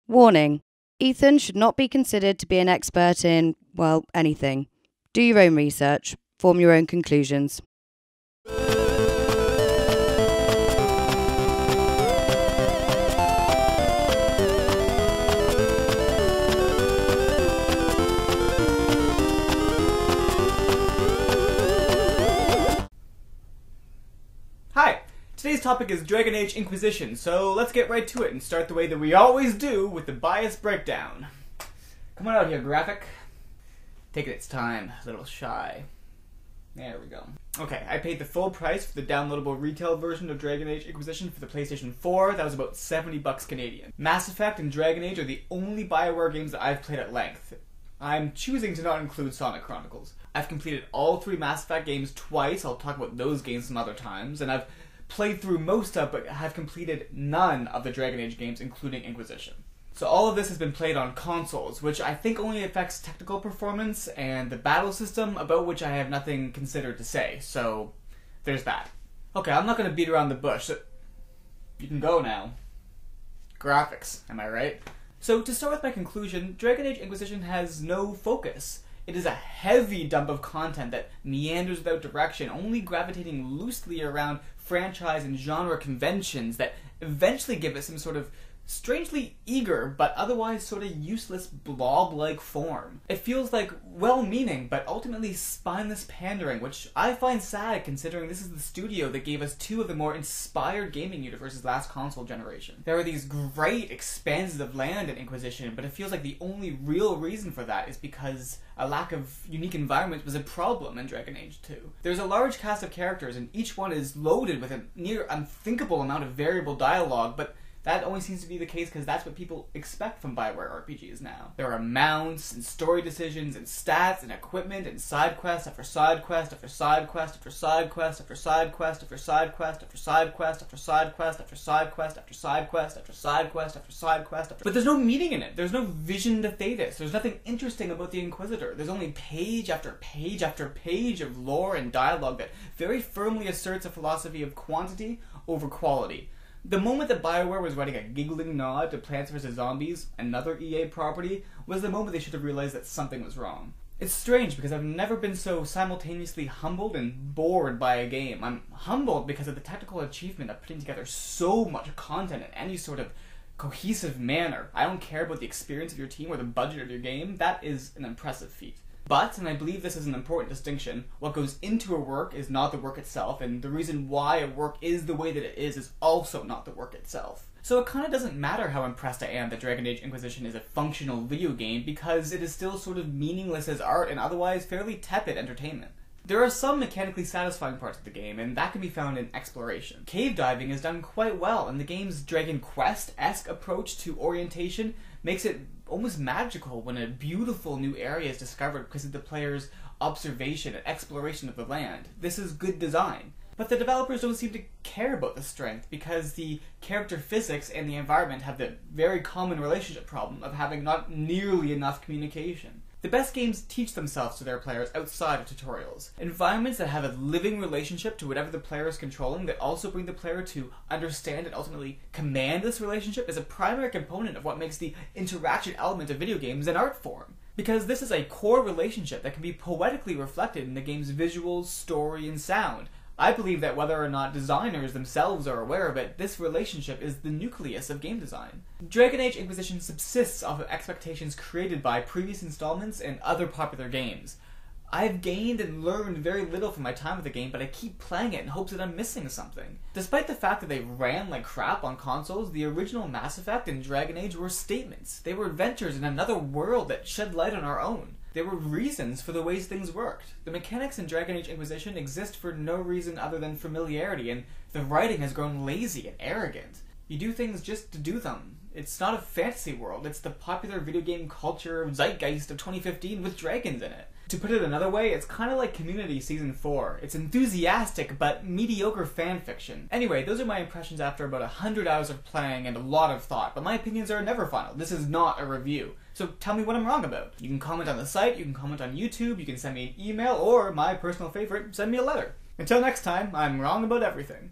Warning: Ethan should not be considered to be an expert in, well, anything. Do your own research, form your own conclusions. Hi! Today's topic is Dragon Age Inquisition, so let's get right to it and start the way that we always do with the bias breakdown. Come on out here, graphic. Taking its time, a little shy. There we go. Okay, I paid the full price for the downloadable retail version of Dragon Age Inquisition for the PlayStation 4. That was about 70 bucks Canadian. Mass Effect and Dragon Age are the only BioWare games that I've played at length. I'm choosing to not include Sonic Chronicles. I've completed all 3 Mass Effect games twice. I'll talk about those games some other times. And I've played through most of, but have completed none of the Dragon Age games, including Inquisition. So all of this has been played on consoles, which I think only affects technical performance and the battle system, about which I have nothing considered to say. So there's that. Okay, I'm not going to beat around the bush. So you can go now. Graphics, am I right? So to start with my conclusion, Dragon Age Inquisition has no focus. It is a heavy dump of content that meanders without direction, only gravitating loosely around franchise and genre conventions that eventually give it some sort of strangely eager, but otherwise sort of useless blob-like form. It feels like well-meaning, but ultimately spineless pandering, which I find sad considering this is the studio that gave us 2 of the more inspired gaming universes last console generation. There are these great expanses of land in Inquisition, but it feels like the only real reason for that is because a lack of unique environments was a problem in Dragon Age 2. There's a large cast of characters, and each one is loaded with a near unthinkable amount of variable dialogue, but that only seems to be the case because that's what people expect from BioWare RPGs now. There are mounts, and story decisions, and stats, and equipment, and side quest after side quest after side quest after side quest after side quest after side quest after side quest after side quest after side quest after side quest after side quest after side quest after... But there's no meaning in it. There's no vision to Thetis. There's nothing interesting about the Inquisitor. There's only page after page after page of lore and dialogue that very firmly asserts a philosophy of quantity over quality. The moment that BioWare was writing a giggling nod to Plants vs. Zombies, another EA property, was the moment they should have realized that something was wrong. It's strange because I've never been so simultaneously humbled and bored by a game. I'm humbled because of the technical achievement of putting together so much content in any sort of cohesive manner. I don't care about the experience of your team or the budget of your game. That is an impressive feat. But, and I believe this is an important distinction, what goes into a work is not the work itself, and the reason why a work is the way that it is also not the work itself. So it kind of doesn't matter how impressed I am that Dragon Age Inquisition is a functional video game, because it is still sort of meaningless as art and otherwise fairly tepid entertainment. There are some mechanically satisfying parts of the game, and that can be found in exploration. Cave diving is done quite well, and the game's Dragon Quest-esque approach to orientation makes it almost magical when a beautiful new area is discovered because of the player's observation and exploration of the land. This is good design. But the developers don't seem to care about the strength because the character physics and the environment have the very common relationship problem of having not nearly enough communication. The best games teach themselves to their players outside of tutorials. Environments that have a living relationship to whatever the player is controlling that also bring the player to understand and ultimately command this relationship is a primary component of what makes the interaction element of video games an art form. Because this is a core relationship that can be poetically reflected in the game's visuals, story, and sound. I believe that whether or not designers themselves are aware of it, this relationship is the nucleus of game design. Dragon Age Inquisition subsists off of expectations created by previous installments and other popular games. I've gained and learned very little from my time with the game, but I keep playing it in hopes that I'm missing something. Despite the fact that they ran like crap on consoles, the original Mass Effect and Dragon Age were statements. They were adventures in another world that shed light on our own. There were reasons for the ways things worked. The mechanics in Dragon Age Inquisition exist for no reason other than familiarity, and the writing has grown lazy and arrogant. You do things just to do them. It's not a fantasy world, it's the popular video game culture zeitgeist of 2015 with dragons in it. To put it another way, it's kind of like Community Season 4. It's enthusiastic, but mediocre fanfiction. Anyway, those are my impressions after about 100 hours of playing and a lot of thought, but my opinions are never final. This is not a review. So tell me what I'm wrong about. You can comment on the site, you can comment on YouTube, you can send me an email, or, my personal favorite, send me a letter. Until next time, I'm wrong about everything.